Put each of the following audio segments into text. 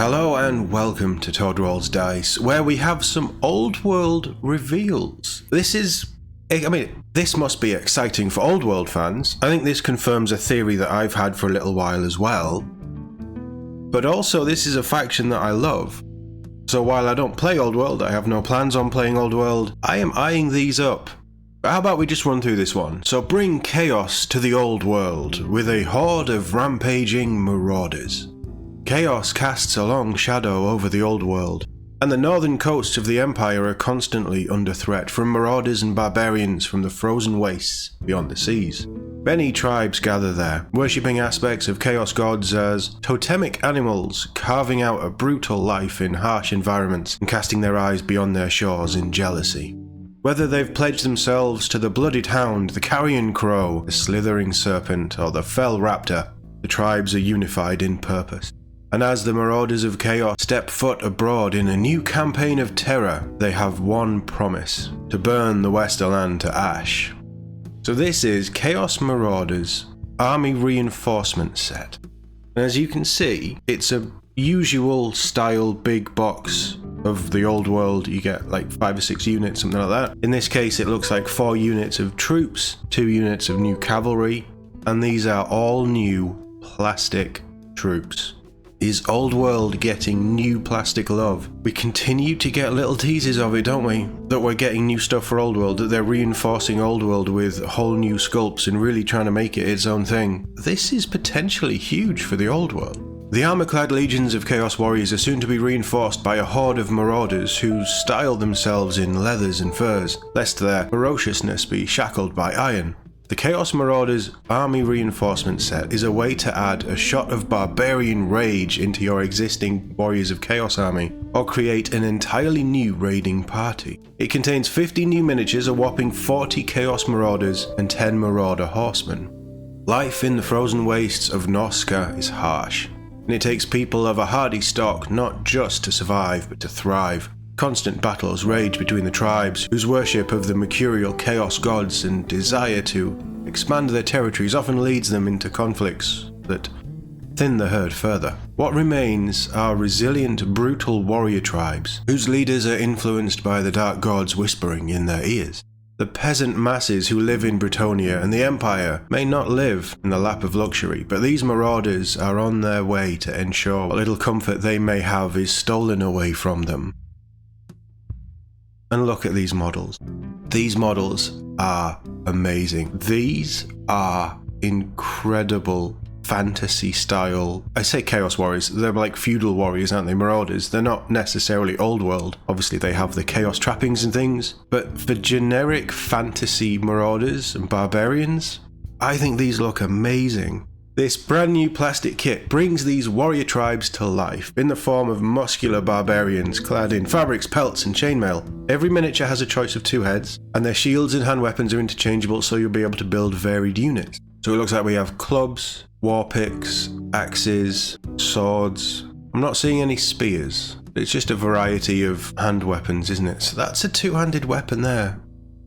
Hello and welcome to Todd Rolls Dice, where we have some old world reveals. This must be exciting for old world fans. I think this confirms a theory that I've had for a little while as well. But also this is a faction that I love. So while I don't play old world, I have no plans on playing old world, I am eyeing these up. But how about we just run through this one? So bring chaos to the old world with a horde of rampaging marauders. Chaos casts a long shadow over the old world, and the northern coasts of the Empire are constantly under threat from marauders and barbarians from the frozen wastes beyond the seas. Many tribes gather there, worshipping aspects of chaos gods as totemic animals, carving out a brutal life in harsh environments and casting their eyes beyond their shores in jealousy. Whether they've pledged themselves to the blooded hound, the carrion crow, the slithering serpent, or the fell raptor, the tribes are unified in purpose. And as the Marauders of Chaos step foot abroad in a new campaign of terror, they have one promise: to burn the Westerland to ash. So this is Chaos Marauders Army Reinforcement Set. And as you can see, it's a usual style big box of the old world. You get like 5 or 6 units, something like that. In this case, it looks like 4 units of troops, 2 units of new cavalry, and these are all new plastic troops. Is Old World getting new plastic love? We continue to get little teases of it, don't we? That we're getting new stuff for Old World, that they're reinforcing Old World with whole new sculpts and really trying to make it its own thing. This is potentially huge for the Old World. The armor-clad legions of Chaos Warriors are soon to be reinforced by a horde of marauders who style themselves in leathers and furs, lest their ferociousness be shackled by iron. The Chaos Marauders Army Reinforcement Set is a way to add a shot of barbarian rage into your existing Warriors of Chaos army, or create an entirely new raiding party. It contains 50 new miniatures, a whopping 40 Chaos Marauders, and 10 Marauder Horsemen. Life in the frozen wastes of Norsca is harsh, and it takes people of a hardy stock not just to survive, but to thrive. Constant battles rage between the tribes, whose worship of the mercurial chaos gods and desire to expand their territories often leads them into conflicts that thin the herd further. What remains are resilient, brutal warrior tribes, whose leaders are influenced by the dark gods whispering in their ears. The peasant masses who live in Bretonnia and the Empire may not live in the lap of luxury, but these marauders are on their way to ensure what little comfort they may have is stolen away from them. And look at these models. These models are amazing. These are incredible fantasy style. I say Chaos Warriors, they're like feudal warriors, aren't they? Marauders. They're not necessarily old world. Obviously they have the chaos trappings and things, but for generic fantasy marauders and barbarians, I think these look amazing. This brand new plastic kit brings these warrior tribes to life in the form of muscular barbarians clad in fabrics, pelts and chainmail. Every miniature has a choice of 2 heads, and their shields and hand weapons are interchangeable, so you'll be able to build varied units. So it looks like we have clubs, war picks, axes, swords. I'm not seeing any spears. It's just a variety of hand weapons, isn't it? So that's a 2-handed weapon there.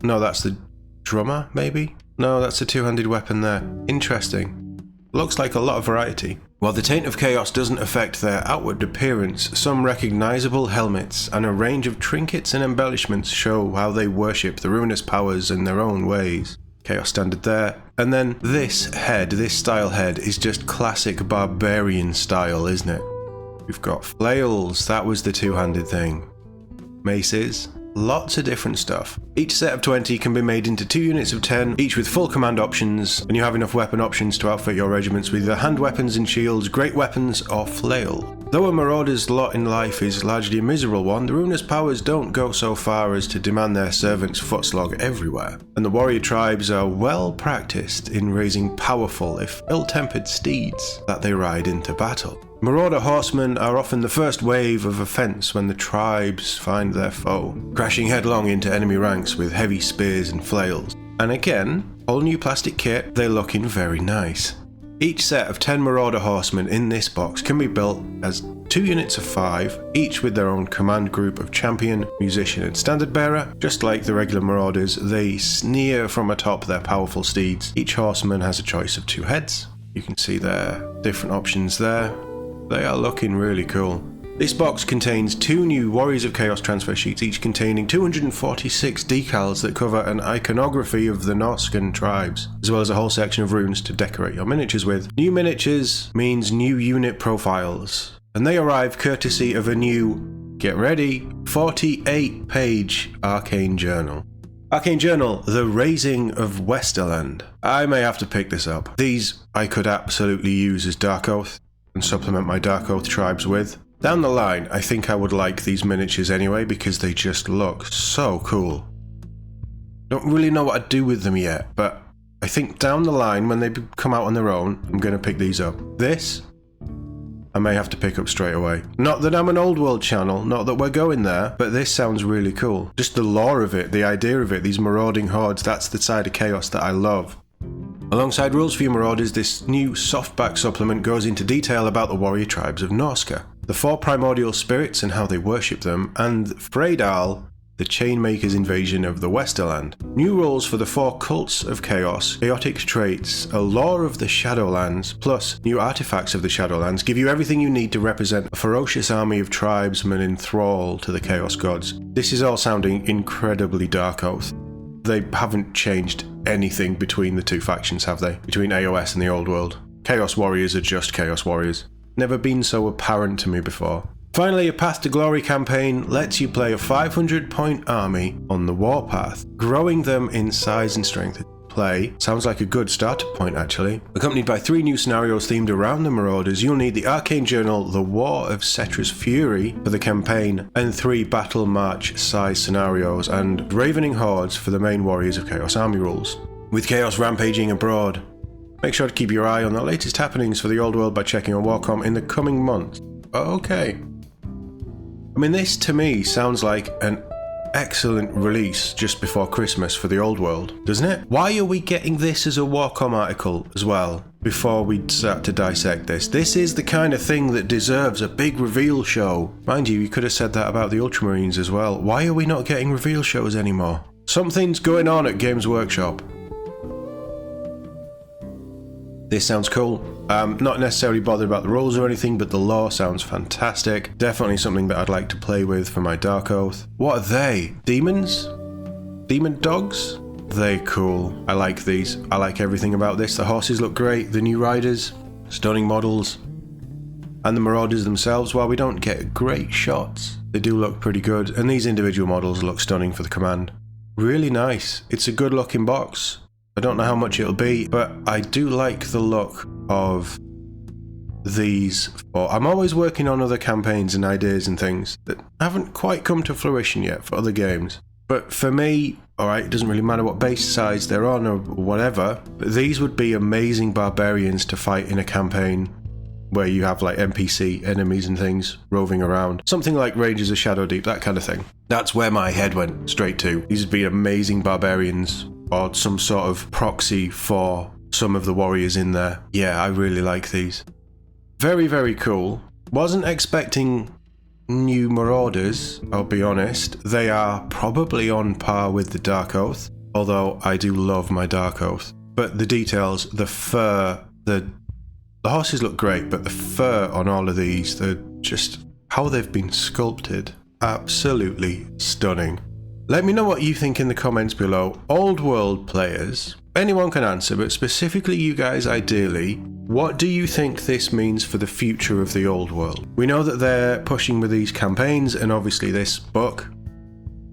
No, that's the drummer, maybe? No, that's a 2-handed weapon there. Interesting. Looks like a lot of variety. While the Taint of Chaos doesn't affect their outward appearance, some recognizable helmets and a range of trinkets and embellishments show how they worship the ruinous powers in their own ways. Chaos Standard there. And then this head, this style head, is just classic barbarian style, isn't it? We've got flails, that was the 2-handed thing. Maces. Lots of different stuff. Each set of 20 can be made into 2 units of 10, each with full command options, and you have enough weapon options to outfit your regiments with either hand weapons and shields, great weapons, or flail. Though a marauder's lot in life is largely a miserable one, the ruinous powers don't go so far as to demand their servants foot slog everywhere, and the warrior tribes are well practiced in raising powerful, if ill-tempered steeds that they ride into battle. Marauder horsemen are often the first wave of offense when the tribes find their foe, crashing headlong into enemy ranks with heavy spears and flails. And again, all new plastic kit, they're looking very nice. Each set of 10 Marauder horsemen in this box can be built as 2 units of 5, each with their own command group of champion, musician and standard bearer. Just like the regular Marauders, they sneer from atop their powerful steeds. Each horseman has a choice of 2 heads. You can see their different options there. They are looking really cool. This box contains 2 new Warriors of Chaos transfer sheets, each containing 246 decals that cover an iconography of the Norscan tribes, as well as a whole section of runes to decorate your miniatures with. New miniatures means new unit profiles, and they arrive courtesy of a new, get ready, 48-page Arcane Journal. Arcane Journal, The Raising of Westerland. I may have to pick this up. These I could absolutely use as Dark Oath and supplement my Dark Oath tribes with. Down the line, I think I would like these miniatures anyway because they just look so cool. Don't really know what I'd do with them yet, but I think down the line when they come out on their own, I'm going to pick these up. This, I may have to pick up straight away. Not that I'm an old world channel, not that we're going there, but this sounds really cool. Just the lore of it, the idea of it, these marauding hordes, that's the side of Chaos that I love. Alongside rules for your Marauders, this new softback supplement goes into detail about the warrior tribes of Norsca, the 4 primordial spirits and how they worship them, and Freydal, the Chainmaker's invasion of the Westerland. New rules for the 4 cults of chaos, chaotic traits, a lore of the Shadowlands, plus new artifacts of the Shadowlands give you everything you need to represent a ferocious army of tribesmen in thrall to the Chaos Gods. This is all sounding incredibly Dark Oath. They haven't changed anything between the 2 factions, have they? Between AOS and the Old World. Chaos Warriors are just Chaos Warriors. Never been so apparent to me before. Finally, a Path to Glory campaign lets you play a 500-point army on the warpath, growing them in size and strength. Play sounds like a good starter point actually. Accompanied by 3 new scenarios themed around the Marauders, you'll need the Arcane Journal, The War of Cetra's Fury for the campaign, and 3 Battle March size scenarios, and Ravening Hordes for the main Warriors of Chaos army rules. With Chaos rampaging abroad, make sure to keep your eye on the latest happenings for the Old World by checking on WarCom in the coming months. Okay. I mean, this to me sounds like an excellent release just before Christmas for the Old World, doesn't it? Why are we getting this as a WarCom article as well before we start to dissect this? This is the kind of thing that deserves a big reveal show. Mind you, you could have said that about the Ultramarines as well. Why are we not getting reveal shows anymore? Something's going on at Games Workshop. This sounds cool. Not necessarily bothered about the rules or anything, but the lore sounds fantastic. Definitely something that I'd like to play with for my Dark Oath. What are they? Demons? Demon dogs? They cool. I like these. I like everything about this. The horses look great. The new riders, stunning models. And the Marauders themselves, while we don't get great shots, they do look pretty good. And these individual models look stunning for the command. Really nice. It's a good looking box. I don't know how much it'll be, but I do like the look of these. I'm always working on other campaigns and ideas and things that haven't quite come to fruition yet for other games. But for me, alright, it doesn't really matter what base size they're on or whatever, but these would be amazing barbarians to fight in a campaign where you have like NPC enemies and things roving around. Something like Rangers of Shadowdeep, that kind of thing. That's where my head went straight to. These would be amazing barbarians, or some sort of proxy for some of the warriors in there. Yeah, I really like these. Very, very cool. Wasn't expecting new Marauders, I'll be honest. They are probably on par with the Dark Oath, although I do love my Dark Oath. But the details, the fur, the horses look great, but the fur on all of these, they're just how they've been sculpted. Absolutely stunning. Let me know what you think in the comments below. Old World players, anyone can answer, but specifically you guys ideally, what do you think this means for the future of the Old World? We know that they're pushing with these campaigns and obviously this book,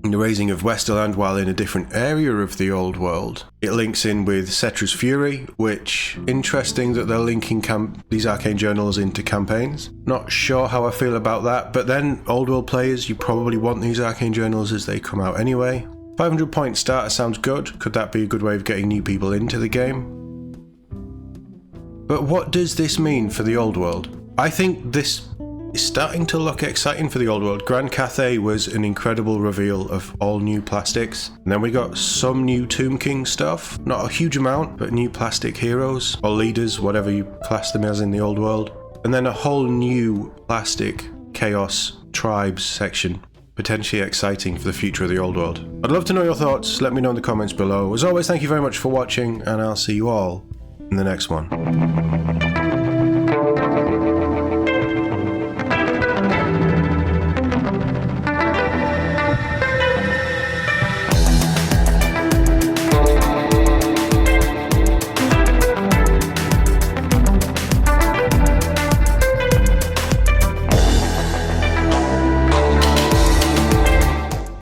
The Raising of Westerland, while in a different area of the Old World. It links in with Cetra's Fury, which, interesting that they're linking these Arcane Journals into campaigns. Not sure how I feel about that, but then Old World players, you probably want these Arcane Journals as they come out anyway. 500 point starter sounds good. Could that be a good way of getting new people into the game? But what does this mean for the Old World? I think this is starting to look exciting for the Old World. Grand Cathay was an incredible reveal of all new plastics. And then we got some new Tomb King stuff. Not a huge amount, but new plastic heroes or leaders, whatever you class them as in the Old World. And then a whole new plastic Chaos Tribes section. Potentially exciting for the future of the Old World. I'd love to know your thoughts. Let me know in the comments below. As always, thank you very much for watching, and I'll see you all in the next one.